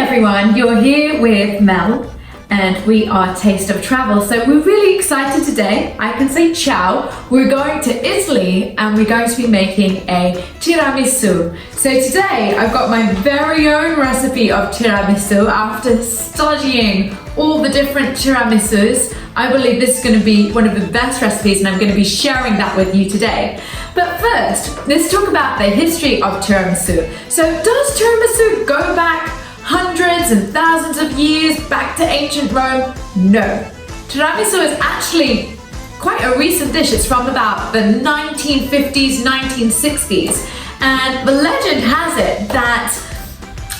everyone, you're here with Mel and we are Taste of Travel. So we're really excited today. I can say ciao. We're going to Italy and we're going to be making a tiramisu. So today I've got my very own recipe of tiramisu. After studying all the different tiramisus, I believe this is going to be one of the best recipes and I'm going to be sharing that with you today. But first, let's talk about the history of tiramisu. So does tiramisu go back hundreds and thousands of years back to ancient Rome? No. Tiramisu is actually quite a recent dish. It's from about the 1950s, 1960s. And the legend has it that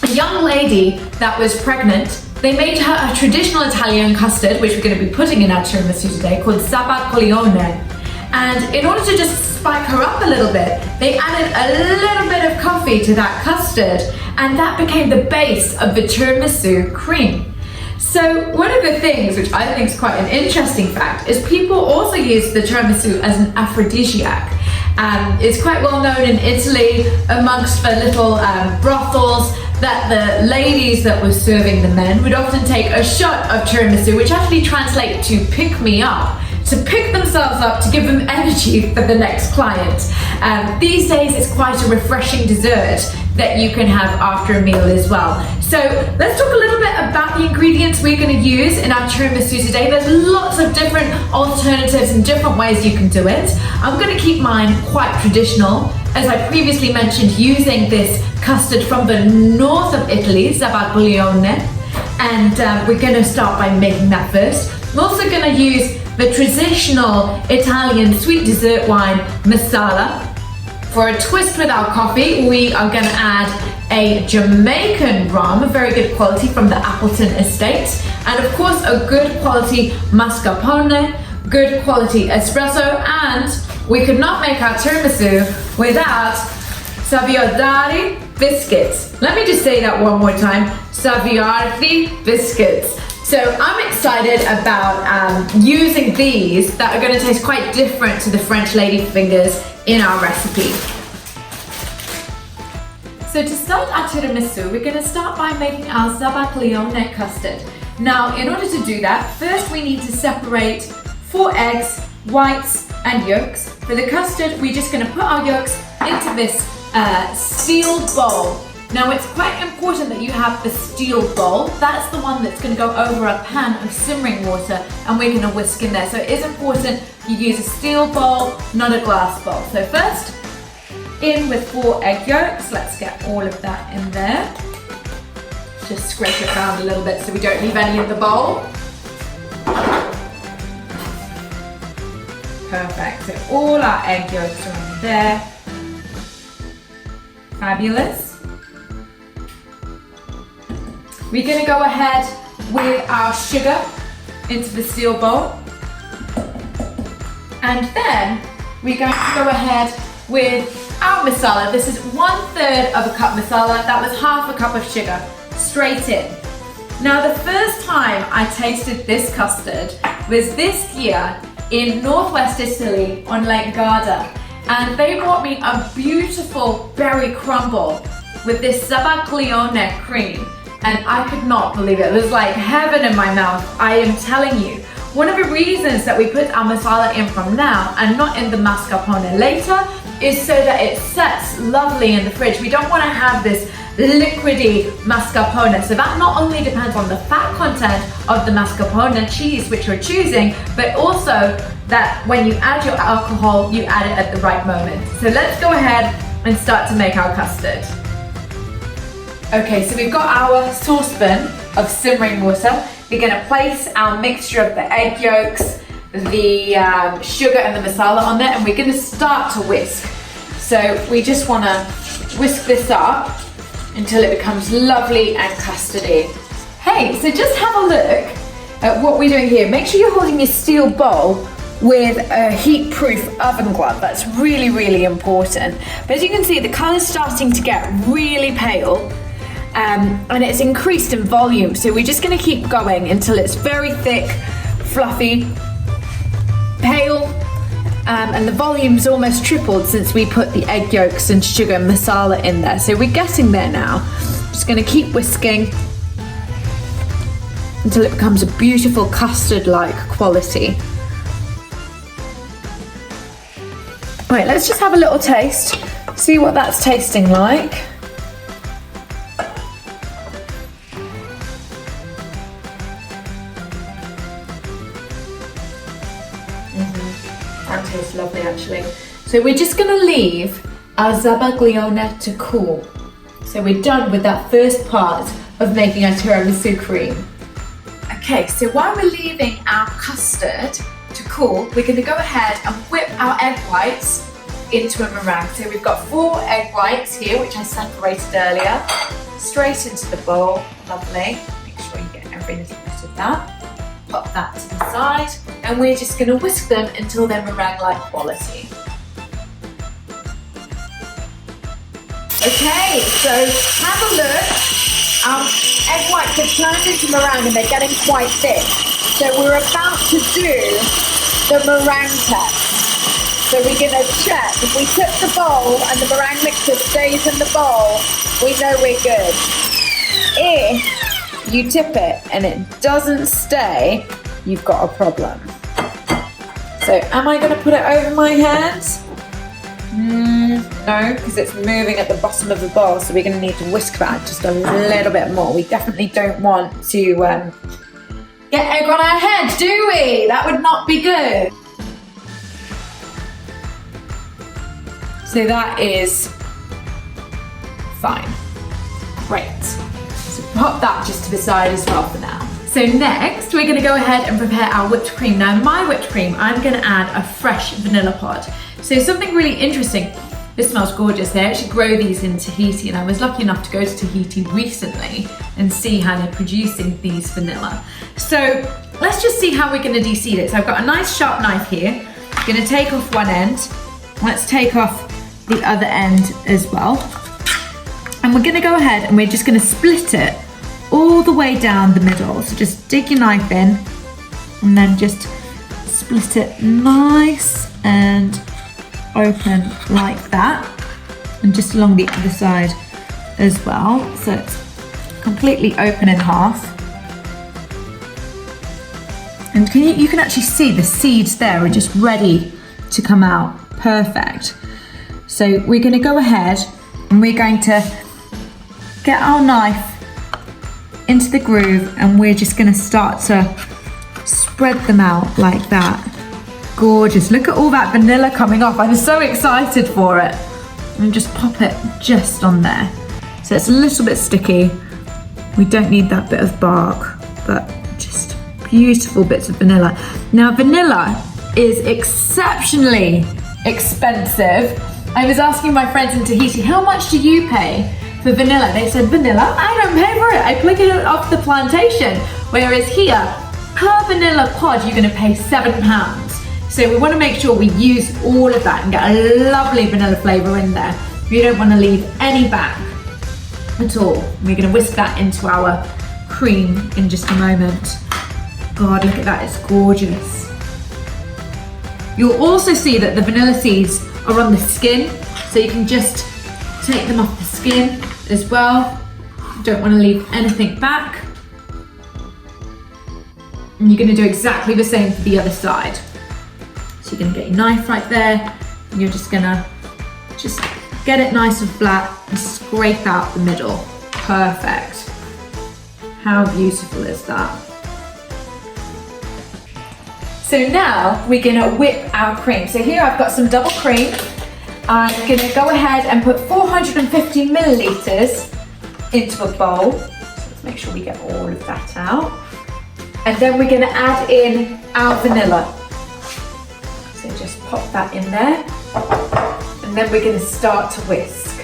a young lady that was pregnant, they made her a traditional Italian custard, which we're going to be putting in our tiramisu today, called sabacolione. And in order to just spike her up a little bit, they added a little bit of coffee to that custard, and that became the base of the tiramisu cream. So one of the things which I think is quite an interesting fact is people also use the tiramisu as an aphrodisiac. It's quite well known in Italy amongst the little brothels that the ladies that were serving the men would often take a shot of tiramisu, which actually translates to pick me up, to pick themselves up, to give them energy for the next client. These days it's quite a refreshing dessert that you can have after a meal as well. So let's talk a little bit about the ingredients we're going to use in our tiramisu today. There's lots of different alternatives and different ways you can do it. I'm going to keep mine quite traditional, as I previously mentioned, using this custard from the north of Italy, sabacolione, and we're going to start by making that first. I'm also going to use the traditional Italian sweet dessert wine Marsala. For a twist with our coffee, we are going to add a Jamaican rum, a very good quality from the Appleton estate, and of course a good quality mascarpone, good quality espresso, and we could not make our tiramisu without Savoiardi biscuits. Let me just say that one more time, Savoiardi biscuits. So I'm excited about using these that are going to taste quite different to the French lady fingers in our recipe. So to start our tiramisu, we're going to start by making our sabacolione custard. Now, in order to do that, first we need to separate 4 eggs, whites and yolks. For the custard, we're just going to put our yolks into this steel bowl. Now it's quite important that you have the steel bowl. That's the one that's going to go over a pan of simmering water and we're going to whisk in there. So it is important you use a steel bowl, not a glass bowl. So first, in with 4 egg yolks. Let's get all of that in there. Just scrape it around a little bit so we don't leave any in the bowl. Perfect. So all our egg yolks are in there. Fabulous. We're going to go ahead with our sugar into the steel bowl. And then we're going to go ahead with our masala. This is 1/3 of a cup masala. That was half a cup of sugar. Straight in. Now the first time I tasted this custard was this year in northwest Italy on Lake Garda. And they brought me a beautiful berry crumble with this sabacolione cream. And I could not believe it. It was like heaven in my mouth, I am telling you. One of the reasons that we put our masala in from now and not in the mascarpone later is so that it sets lovely in the fridge. We don't want to have this liquidy mascarpone. So that not only depends on the fat content of the mascarpone cheese which you're choosing, but also that when you add your alcohol, you add it at the right moment. So let's go ahead and start to make our custard. Okay, so we've got our saucepan of simmering water. We're going to place our mixture of the egg yolks, the sugar and the masala on there, and we're going to start to whisk. So we just want to whisk this up until it becomes lovely and custardy. Hey, so just have a look at what we're doing here. Make sure you're holding your steel bowl with a heat-proof oven glove. That's really, really important. But as you can see, the color's starting to get really pale. And it's increased in volume, so we're just going to keep going until it's very thick, fluffy, pale, and the volume's almost tripled since we put the egg yolks and sugar and masala in there. So we're getting there now. Just going to keep whisking until it becomes a beautiful custard-like quality. Right, let's just have a little taste, see what that's tasting like. That tastes lovely actually. So we're just going to leave our zabaglione to cool. So we're done with that first part of making our tiramisu cream. Okay, so while we're leaving our custard to cool, we're going to go ahead and whip our egg whites into a meringue. So we've got 4 egg whites here, which I separated earlier, straight into the bowl. Lovely. Make sure you get every little bit of that. Pop that to the side, and we're just going to whisk them until they're meringue-like quality. Okay, so have a look. Egg whites have turned into meringue and they're getting quite thick. So we're about to do the meringue test. So we're going to check. If we tip the bowl and the meringue mixture stays in the bowl, we know we're good. If you tip it and it doesn't stay, you've got a problem. So am I going to put it over my hands? No, because it's moving at the bottom of the bowl, so we're going to need to whisk that just a little bit more. We definitely don't want to get egg on our head, do we? That would not be good. So that is fine. Great. So pop that just to the side as well for now. So next, we're going to go ahead and prepare our whipped cream. Now, my whipped cream, I'm going to add a fresh vanilla pod. So something really interesting. This smells gorgeous. They actually grow these in Tahiti, and I was lucky enough to go to Tahiti recently and see how they're producing these vanilla. So let's just see how we're going to de-seed it. So I've got a nice sharp knife here. I'm going to take off one end. Let's take off the other end as well. And we're going to go ahead and we're just going to split it all the way down the middle. So just dig your knife in and then just split it nice and open like that, and just along the other side as well, so it's completely open in half. And you can actually see the seeds there are just ready to come out. Perfect. So we're going to go ahead and we're going to get our knife into the groove, and we're just going to start to spread them out like that. Gorgeous. Look at all that vanilla coming off. I'm so excited for it. And just pop it just on there. So it's a little bit sticky. We don't need that bit of bark, but just beautiful bits of vanilla. Now, vanilla is exceptionally expensive. I was asking my friends in Tahiti, how much do you pay for vanilla? They said, vanilla? I don't pay for it. I pick it off the plantation. Whereas here, per vanilla pod, you're going to pay £7. So we want to make sure we use all of that and get a lovely vanilla flavour in there. We don't want to leave any back at all. We're going to whisk that into our cream in just a moment. God, look at that, it's gorgeous. You'll also see that the vanilla seeds are on the skin, so you can just take them off the skin as well. You don't want to leave anything back. And you're going to do exactly the same for the other side. So you're going to get your knife right there, and you're just going to get it nice and flat and scrape out the middle. Perfect. How beautiful is that? So now we're going to whip our cream. So here I've got some double cream. I'm going to go ahead and put 450 millilitres into a bowl. So let's make sure we get all of that out. And then we're going to add in our vanilla. So just pop that in there, and then we're going to start to whisk.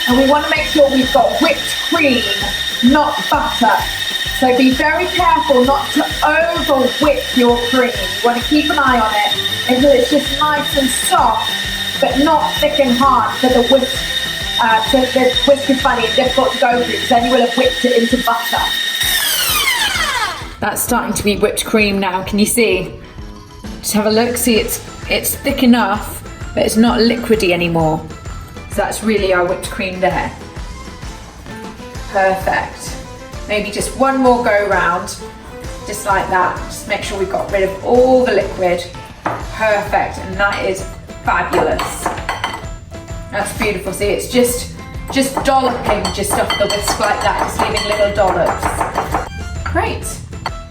And we want to make sure we've got whipped cream, not butter. So be very careful not to over whip your cream. You want to keep an eye on it until it's just nice and soft, but not thick and hard, so the whisk is funny and difficult to go through, because then you will have whipped it into butter. That's starting to be whipped cream now, can you see? Just have a look, see it's thick enough, but it's not liquidy anymore. So that's really our whipped cream there. Perfect. Maybe just one more go round, just like that. Just make sure we've got rid of all the liquid. Perfect, and that is fabulous. That's beautiful. See, it's just dolloping just off the whisk like that, just leaving little dollops. Great.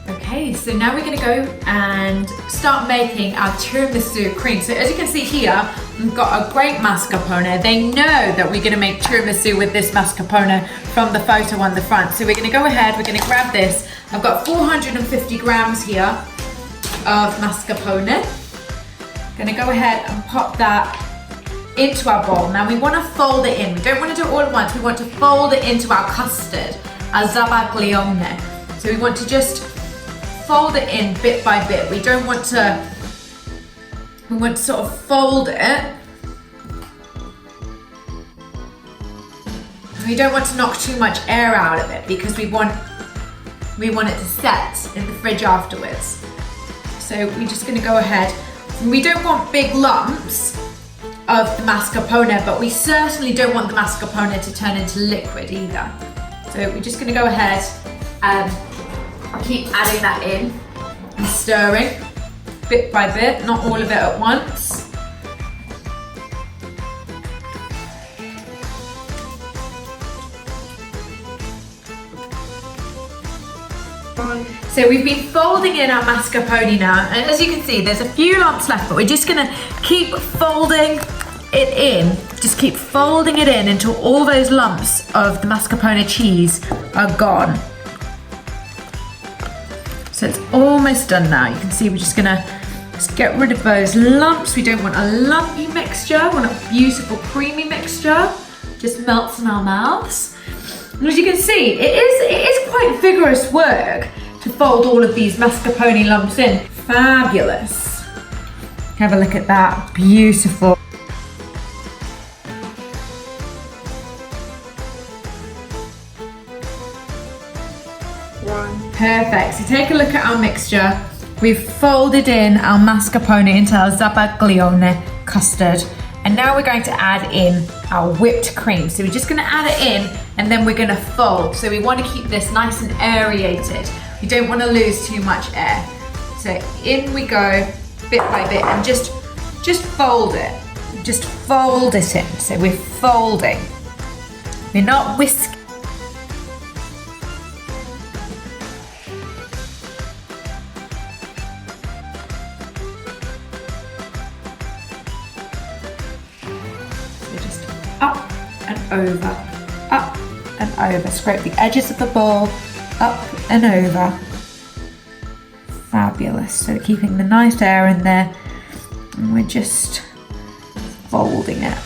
Okay, so now we're going to go and start making our tiramisu cream. So as you can see here, we've got a great mascarpone. They know that we're going to make tiramisu with this mascarpone from the photo on the front. So we're going to go ahead, we're going to grab this. I've got 450 grams here of mascarpone. Going to go ahead and pop that into our bowl. Now we want to fold it in. We don't want to do it all at once. We want to fold it into our custard, our zabaglione. So we want to just fold it in bit by bit. We don't want to, we want to sort of fold it. We don't want to knock too much air out of it because we want it to set in the fridge afterwards. So we're just going to go ahead. We don't want big lumps of the mascarpone, but we certainly don't want the mascarpone to turn into liquid either. So we're just going to go ahead and keep adding that in and stirring bit by bit, not all of it at once. So we've been folding in our mascarpone now, and as you can see, there's a few lumps left, but we're just gonna keep folding it in. Just keep folding it in until all those lumps of the mascarpone cheese are gone. So it's almost done now. You can see we're just gonna get rid of those lumps. We don't want a lumpy mixture, we want a beautiful creamy mixture. Just melts in our mouths. And as you can see, it is quite vigorous work to fold all of these mascarpone lumps in. Fabulous. Have a look at that, beautiful. Perfect, so take a look at our mixture. We've folded in our mascarpone into our zabaglione custard. And now we're going to add in our whipped cream. So we're just gonna add it in and then we're gonna fold. So we wanna keep this nice and aerated. We don't wanna lose too much air. So in we go, bit by bit, and just fold it. Just fold it in. So we're folding. We're not whisking. Up and over, up and over. Scrape the edges of the ball, up and over. Fabulous. So keeping the nice air in there, and we're just folding it.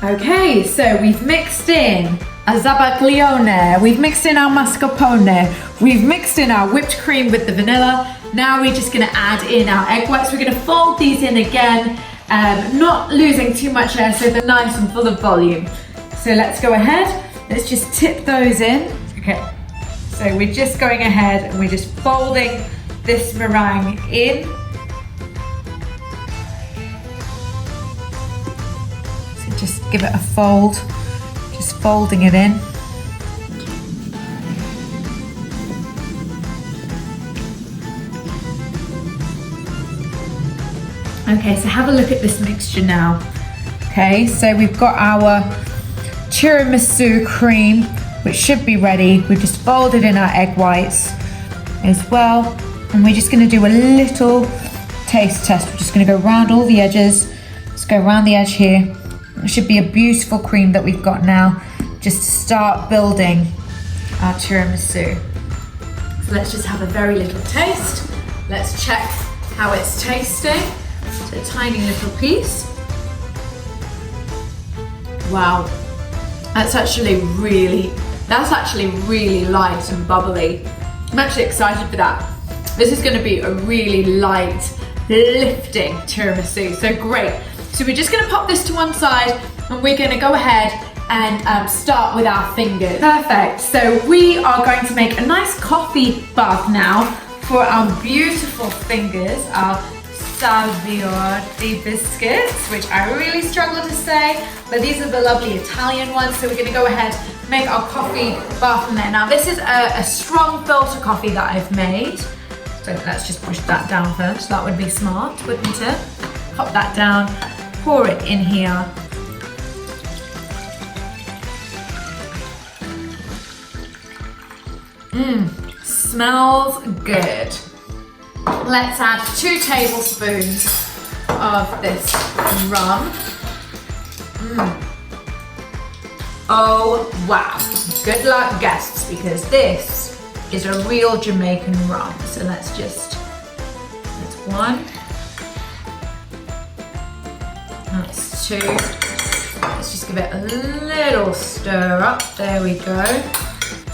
Okay, so we've mixed in a zabaglione, we've mixed in our mascarpone, we've mixed in our whipped cream with the vanilla. Now we're just gonna add in our egg whites. We're gonna fold these in again. Not losing too much air, so they're nice and full of volume. So let's go ahead, let's just tip those in. Okay, so we're just going ahead and we're just folding this meringue in. So just give it a fold, just folding it in. Okay, so have a look at this mixture now. Okay, so we've got our tiramisu cream, which should be ready. We've just folded in our egg whites as well. And we're just gonna do a little taste test. We're just gonna go around all the edges. Let's go around the edge here. It should be a beautiful cream that we've got now, just to start building our tiramisu. So let's just have a very little taste. Let's check how it's tasting. So a tiny little piece. Wow, that's actually really light and bubbly. I'm actually excited for that. This is going to be a really light, lifting tiramisu, so great. So we're just going to pop this to one side and we're going to go ahead and start with our fingers. Perfect, so we are going to make a nice coffee bath now for our beautiful fingers, our Saviorti biscuits, which I really struggle to say, but these are the lovely Italian ones. So we're gonna go ahead, make our coffee bar from there. Now this is a strong filter coffee that I've made. So let's just push that down first. That would be smart, wouldn't it? Pop that down, pour it in here. Smells good. Let's add 2 tablespoons of this rum. Oh wow, good luck guests, because this is a real Jamaican rum. So that's 1. That's 2. Let's just give it a little stir up. There we go.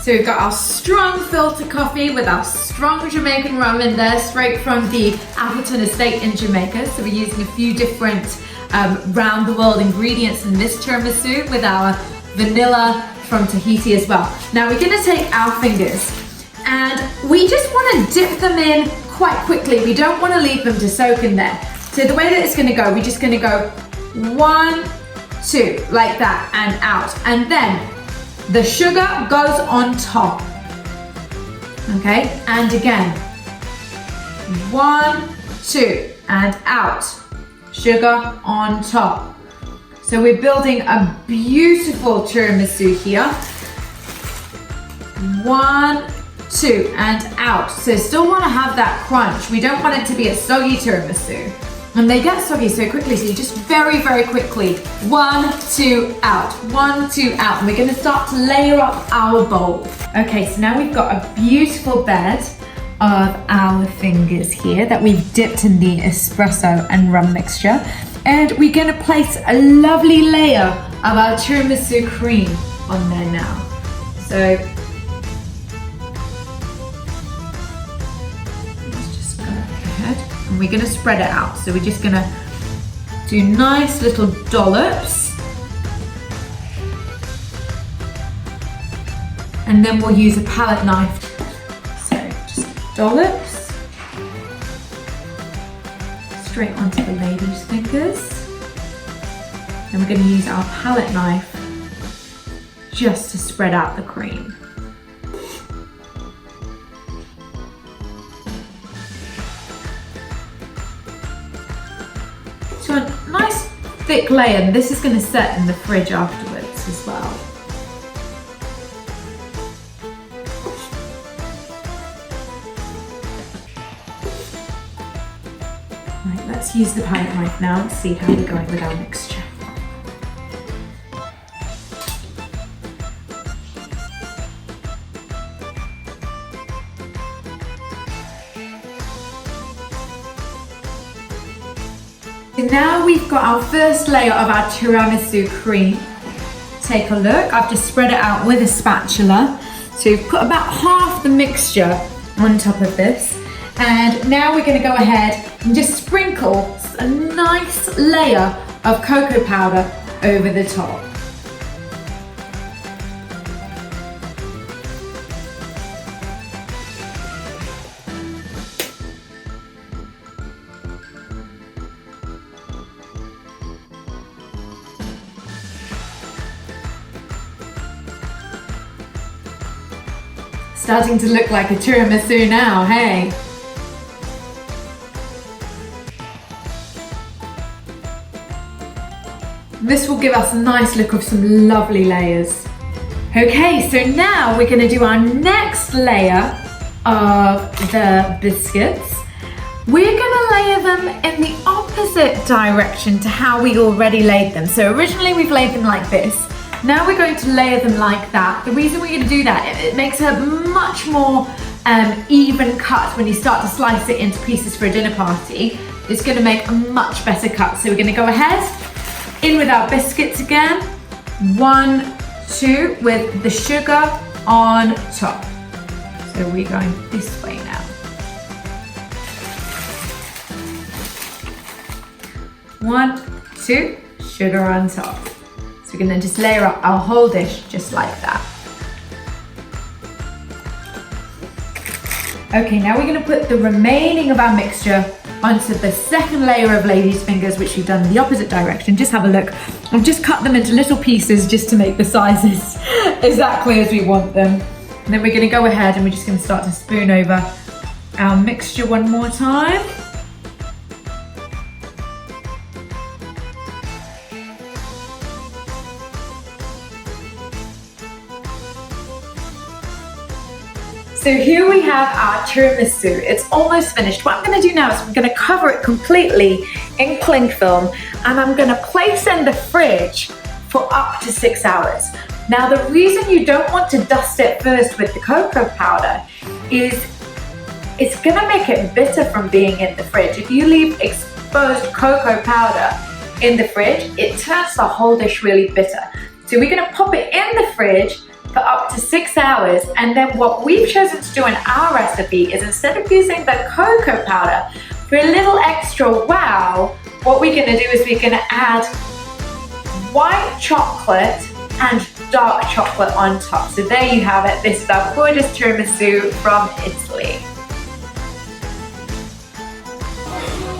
So we've got our strong filter coffee with our strong Jamaican rum in there, straight from the Appleton estate in Jamaica. So we're using a few different round the world ingredients in this tiramisu, with our vanilla from Tahiti as well. Now we're gonna take our fingers and we just wanna dip them in quite quickly. We don't wanna leave them to soak in there. So the way that it's gonna go, we're just gonna go 1, 2, like that, and out. And then the sugar goes on top, okay? And again, 1, 2, and out. Sugar on top. So we're building a beautiful tiramisu here. 1, 2, and out. So still wanna have that crunch. We don't want it to be a soggy tiramisu. And they get soggy so quickly, so you just very, very quickly, 1, 2, out, 1, 2, out. And we're gonna start to layer up our bowl. Okay, so now we've got a beautiful bed of our fingers here that we've dipped in the espresso and rum mixture. And we're gonna place a lovely layer of our tiramisu cream on there now. So, and we're gonna spread it out. So we're just gonna do nice little dollops. And then we'll use a palette knife. So just dollops. Straight onto the lady's fingers. And we're gonna use our palette knife just to spread out the cream. So a nice thick layer, and this is going to set in the fridge afterwards as well. Right, let's use the palette knife now and see how we're going with our mixture. So now we've got our first layer of our tiramisu cream. Take a look, I've just spread it out with a spatula. So we've put about half the mixture on top of this. And now we're gonna go ahead and just sprinkle a nice layer of cocoa powder over the top. Starting to look like a tiramisu now, hey? This will give us a nice look of some lovely layers. Okay, so now we're gonna do our next layer of the biscuits. We're gonna layer them in the opposite direction to how we already laid them. So originally we've laid them like this. Now we're going to layer them like that. The reason we're going to do that, it makes a much more even cut when you start to slice it into pieces for a dinner party. It's going to make a much better cut. So we're going to go ahead, in with our biscuits again. 1, 2, with the sugar on top. So we're going this way now. 1, 2, sugar on top. So we're gonna just layer up our whole dish just like that. Okay, now we're gonna put the remaining of our mixture onto the second layer of lady's fingers, which we've done in the opposite direction. Just have a look. I've just cut them into little pieces just to make the sizes exactly as we want them. And then we're gonna go ahead and we're just gonna start to spoon over our mixture one more time. So here we have our tiramisu. It's almost finished. What I'm gonna do now is I'm gonna cover it completely in cling film and I'm gonna place in the fridge for up to 6 hours. Now the reason you don't want to dust it first with the cocoa powder is it's gonna make it bitter from being in the fridge. If you leave exposed cocoa powder in the fridge, it turns the whole dish really bitter. So we're gonna pop it in the fridge for up to 6 hours, and then what we've chosen to do in our recipe is instead of using the cocoa powder, for a little extra wow, what we're gonna do is we're gonna add white chocolate and dark chocolate on top. So there you have it. This is our gorgeous tiramisu from Italy.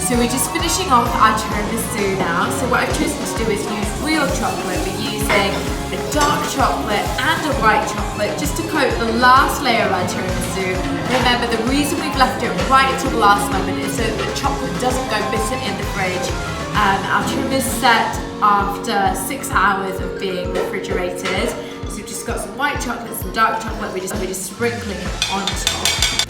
So we're just finishing off our tiramisu now. So what I've chosen to do is use real chocolate. We're using a dark chocolate and a white chocolate just to coat the last layer of our tiramisu. Remember, the reason we've left it right till the last moment is so that the chocolate doesn't go bitter in the fridge. Our tiramisu is set after 6 hours of being refrigerated. So we've just got some white chocolate, some dark chocolate, we're just sprinkling it on top.